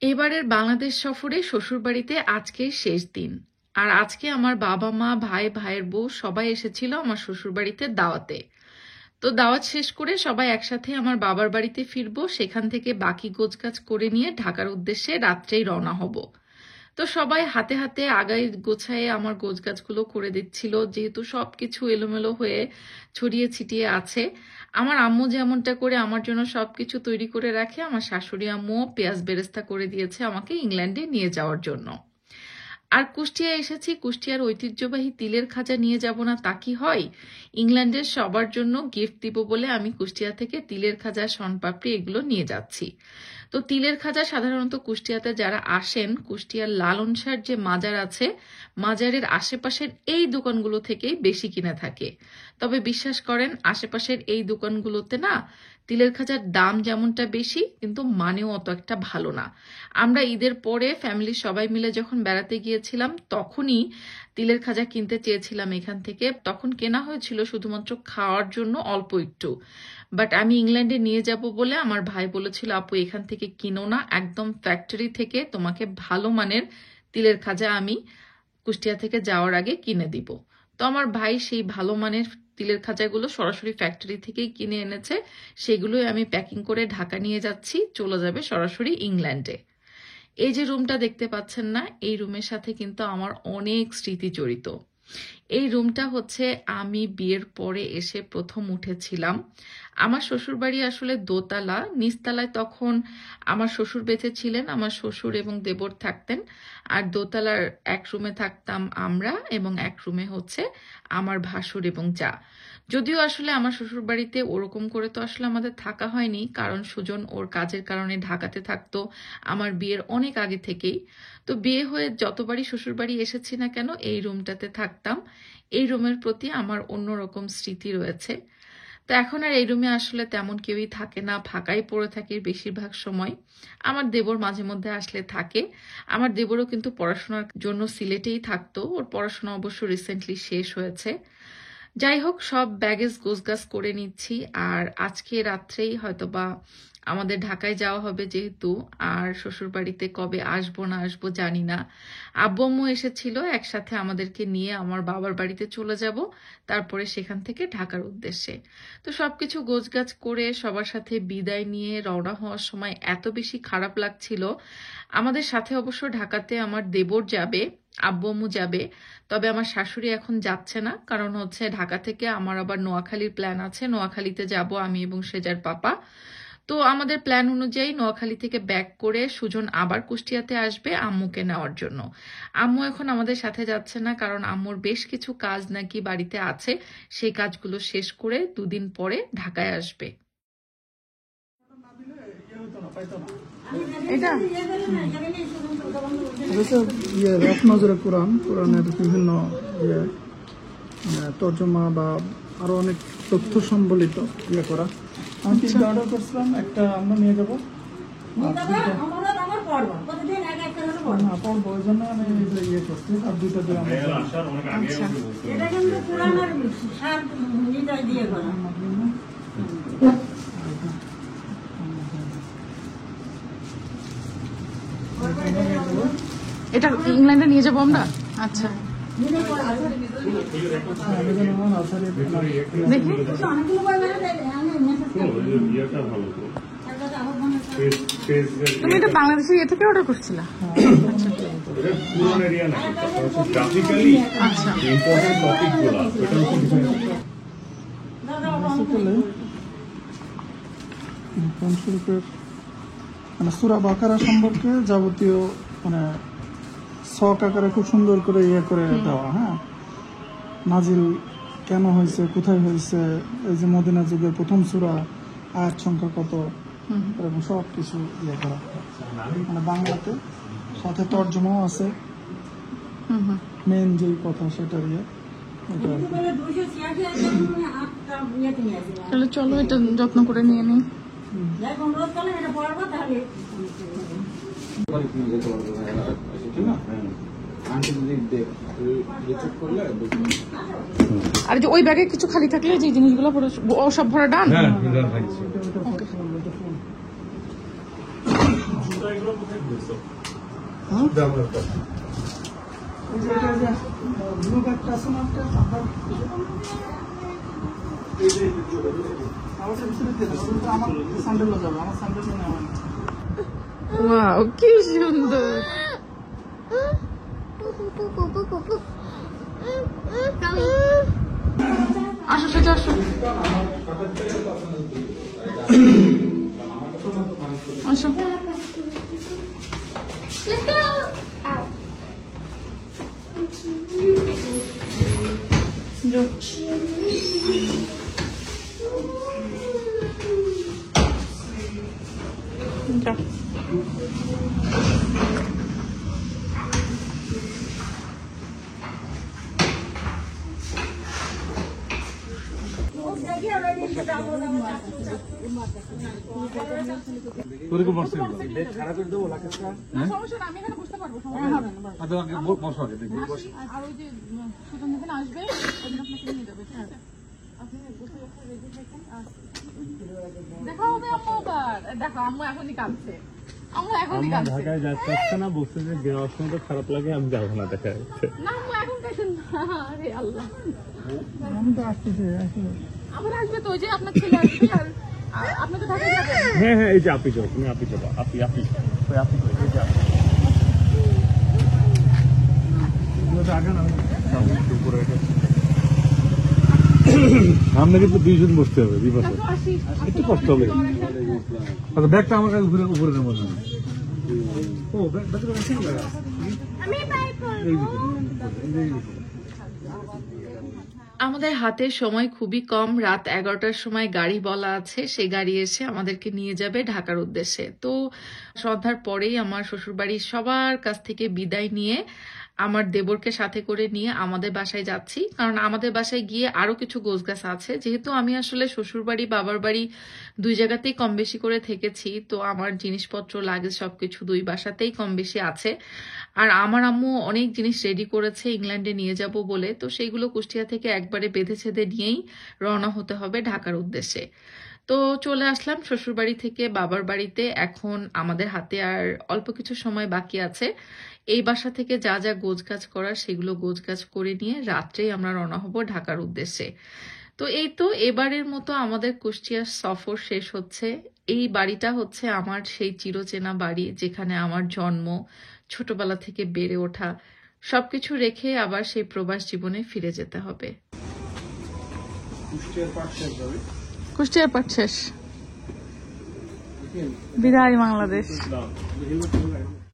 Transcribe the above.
এবারের বাংলাদেশ সফরে শ্বশুরবাড়িতে আজকে শেষ দিন। আর আজকে আমার বাবা মা ভাই ভাইয়ের বউ সবাই এসেছিল আমার শ্বশুরবাড়িতে দাওয়াতে। তো দাওয়াত শেষ করে সবাই একসাথে আমার বাবার বাড়িতে ফিরবো, সেখান থেকে বাকি গোছগাছ করে নিয়ে ঢাকার উদ্দেশ্যে রাত্রেই রওনা হব। তো সবাই হাতে হাতে আগায় গোছায়ে আমার গোছগাছগুলো করে দিচ্ছিল, যেহেতু সবকিছু এলোমেলো হয়ে ছড়িয়ে ছিটিয়ে আছে। আমার আম্মু যেমনটা করে আমার জন্য সবকিছু তৈরি করে রাখে, আমার শাশুড়ি আম্মুও পেঁয়াজ বেরেস্তা করে দিয়েছে আমাকে ইংল্যান্ডে নিয়ে যাওয়ার জন্য। আর কুষ্টিয়া এসেছি, কুষ্টিয়ার ঐতিহ্যবাহী তিলের খাজা নিয়ে যাব না তা কি হয়? ইংল্যান্ডের সবার জন্য গিফট দিব বলে আমি কুষ্টিয়া থেকে তিলের খাজা, শনপাপড়ি এগুলো নিয়ে যাচ্ছি। তো তিলের খাজা সাধারণত কুষ্টিয়াতে যারা আসেন, কুষ্টিয়ার লালনসার যে মাজার আছে, মাজারের আশেপাশের এই দোকানগুলো থেকেই বেশি কিনে থাকে। তবে বিশ্বাস করেন, আশেপাশের এই দোকানগুলোতে না তিলের খাজার দাম যেমনটা বেশি, কিন্তু মানেও অত একটা ভালো না। আমরা ঈদের পরে ফ্যামিলির সবাই মিলে যখন বেড়াতে গিয়েছিলাম, তখনই তিলের খাজা কিনতে চেয়েছিলাম এখান থেকে। তখন কেনা হয়েছিল শুধুমাত্র খাওয়ার জন্য অল্প একটু। বাট আমি ইংল্যান্ডে নিয়ে যাব বলে আমার ভাই বলেছিল, আপু এখান থেকে কিনো না, একদম ফ্যাক্টরি থেকে তোমাকে ভালো মানের তিলের খাজা আমি কুষ্টিয়া থেকে যাওয়ার আগে কিনে দিব। তো আমার ভাই সেই ভালো মানের তিলের খাজাগুলো সরাসরি ফ্যাক্টরি থেকেই কিনে এনেছে। সেগুলোই আমি প্যাকিং করে ঢাকা নিয়ে যাচ্ছি, চলে যাবে সরাসরি ইংল্যান্ডে। এই যে রুমটা দেখতে পাচ্ছেন না, এই রুমের সাথে কিন্তু আমার অনেক স্মৃতি জড়িত। এই রুমটা হচ্ছে আমি বিয়ের পরে এসে প্রথম উঠেছিলাম। আমার শ্বশুরবাড়ি আসলে দোতলা, নিচতলায় তখন আমার শ্বশুর বেঁচে ছিলেন, আমার শ্বশুর এবং দেবর থাকতেন। আর দোতলার এক রুমে থাকতাম আমরা, এবং এক রুমে হচ্ছে আমার ভাসুর এবং যা। যদিও আসলে আমার শ্বশুর বাড়িতে ওরকম করে তো আসলে আমাদের থাকা হয়নি, কারণ সুজন ওর কাজের কারণে ঢাকাতে থাকতো আমার বিয়ের অনেক আগে থেকেই। তো বিয়ে হয়ে যতবারই শ্বশুরবাড়ি এসেছি না কেন, এই রুমটাতে থাকতাম। এই রুমের প্রতি আমার অন্যরকম স্মৃতি রয়েছে। তো এখন আর এই রুমে আসলে তেমন কেউই থাকে না, ফাঁকাই পড়ে থাকে বেশিরভাগ সময়। আমার দেবর মাঝে মধ্যে আসলে থাকে। আমার দেবরও কিন্তু পড়াশোনার জন্য সিলেটেই থাকতো, ওর পড়াশোনা অবশ্য রিসেন্টলি শেষ হয়েছে। যাই হোক, সব ব্যাগেজ গোছগাছ করে নিচ্ছি। আর আজকে রাত্রেই হয়তোবা আমাদের ঢাকায় যাওয়া হবে যেহেতু, আর শ্বশুর বাড়িতে কবে আসবো না আসবো জানি না। আব্বু আম্মু এসেছিল, একসাথে আমাদেরকে নিয়ে আমার বাবার বাড়িতে চলে যাব, তারপরে সেখান থেকে ঢাকার উদ্দেশ্যে। তো সবকিছু গোছগাছ করে সবার সাথে বিদায় নিয়ে রওনা হওয়ার সময় এত বেশি খারাপ লাগছিল। আমাদের সাথে অবশ্য ঢাকাতে আমার দেবর যাবে, আব্বু আম্মু যাবে, তবে আমার শাশুড়ি এখন যাচ্ছে না, কারণ হচ্ছে ঢাকা থেকে আমার আবার নোয়াখালীর প্ল্যান আছে, নোয়াখালীতে যাব আমি এবং সেজার পাপা। তো আমাদের প্ল্যান অনুযায়ী নোয়াখালী থেকে ব্যাক করে সুজন আবার কুষ্টিয়াতে আসবে আম্মুকে নেওয়ার জন্য। আম্মু এখন আমাদের সাথে যাচ্ছে না, কারণ আম্মুর বেশ কিছু কাজ নাকি বাড়িতে আছে, সেই কাজগুলো শেষ করে দুদিন পরে ঢাকায় আসবে। এটা এক নজরে কোরআনের বিভিন্ন তর্জমা বা আরো অনেক তথ্য সম্বলিত করা। আমি তিনটা অর্ডার করছিলাম, একটা আমরা নিয়ে যাবো, পড়বো, ওই জন্য আমি ইয়ে করছি, আর দুইটা দিয়ে এটা ইংল্যান্ডে নিয়ে যাবো আমরা। আচ্ছা দেখি, তুমি এটা বাংলাদেশের ইয়ে থেকে অর্ডার করছিলা? আচ্ছা, মানে সূরা বাকারা সম্পর্কে যাবতীয় মানে শখ আকারে খুব সুন্দর করে ইয়ে করে দেওয়া। হ্যাঁ, নাজিল কেন হয়েছে, কোথায় হয়েছে, এই যে মদিনা যুগের প্রথম সূরা, আয়াত সংখ্যা কত, এরকম সব কিছু ইয়ে করা, মানে বাংলাতে, সাথে তর্জমাও আছে, মেন যেই কথা সেটা ইয়ে। তাহলে চলো এটা যত্ন করে নিয়ে নিই। আর যে ওই ব্যাগে কিছু খালি থাকলে যে জিনিসগুলো সব ভরা ডান। হ্যাঁ? এই যে এটা যে ব্লু ব্যাগটা আছে না একটা আপনার আমাদের ভিতরে দিয়ে দেবো, কিন্তু আমার স্যান্ডেলও যাবে, আমার স্যান্ডেলও নেওয়া না। ওয়াও কি সুন্দর। আসো সোজা আসো। আসো। যাও। যাও। দেখা হবে আম্মু আবার। দেখো আম্মু এখনই কাঁদছে, আম্মু এখনই কাঁদছে। ঢাকায় যাচ্ছে না, বলছে যে যাওয়ার সময় তো খারাপ লাগে, আমি যাবো না দেখা যাচ্ছে। না আম্মু এখন কাঁদেন না। আরে আল্লাহ, আমি তো আসতেছি আসলে। আবার আসবে তো, ওই যে আপনার ছেলে আসবে আর আপনি তো ঢাকা যাবেন। হ্যাঁ হ্যাঁ, এই যে আপি যাও, তুমি আপি যাবো, আপি আপি ওই আপি কই, এই যে আপি। আগে না সামনে কিন্তু 2 জন বসতে হবে, বিপাশে তো আসি। একটু কষ্ট হবে। আচ্ছা, ব্যাগটা আমার কাছে উপরে উপরে নেবো না। ও ব্যাগটা কাছে লাগা এই দিকে। আমাদের হাতে সময় খুবই কম। রাত 11টার সময় গাড়ি বলা আছে, সেই গাড়ি এসে আমাদেরকে নিয়ে যাবে ঢাকার উদ্দেশ্যে। তো সন্ধ্যার পরেই আমার শ্বশুরবাড়ির সবার কাছ থেকে বিদায় নিয়ে আমার দেবরকে সাথে করে নিয়ে আমাদের বাসায় যাচ্ছি, কারণ আমাদের বাসায় গিয়ে আরো কিছু গোছগাছ আছে। যেহেতু আমি আসলে শ্বশুরবাড়ি বাবার বাড়ি দুই জায়গাতেই কম বেশি করে থেকেছি, তো আমার জিনিসপত্র লাগে সবকিছু দুই বাসাতেই কম বেশি আছে। আর আমার আম্মু অনেক জিনিস রেডি করেছে ইংল্যান্ডে নিয়ে যাব বলে, তো সেইগুলো কুষ্টিয়া থেকে একবারে বেঁধে ছেঁধে নিয়েই রওনা হতে হবে ঢাকার উদ্দেশ্যে। তো চলে আসলাম শ্বশুরবাড়ি থেকে বাবার বাড়িতে। এখন আমাদের হাতে আর অল্প কিছু সময় বাকি আছে। এই বাসা থেকে যা যা গোছগাছ করার সেগুলো গোছগাছ করে নিয়ে রাত্রেই আমরা রওনা হব ঢাকার উদ্দেশ্যে। তো এই তো এবারের মতো আমাদের কুষ্টিয়ার সফর শেষ হচ্ছে। এই বাড়িটা হচ্ছে আমার সেই চিরচেনা বাড়ি, যেখানে আমার জন্ম, ছোটবেলা থেকে বেড়ে ওঠা, সবকিছু রেখে আবার সেই প্রবাস জীবনে ফিরে যেতে হবে। কুষ্টিয়ার পাঠ শেষ। বিদায় বাংলাদেশ।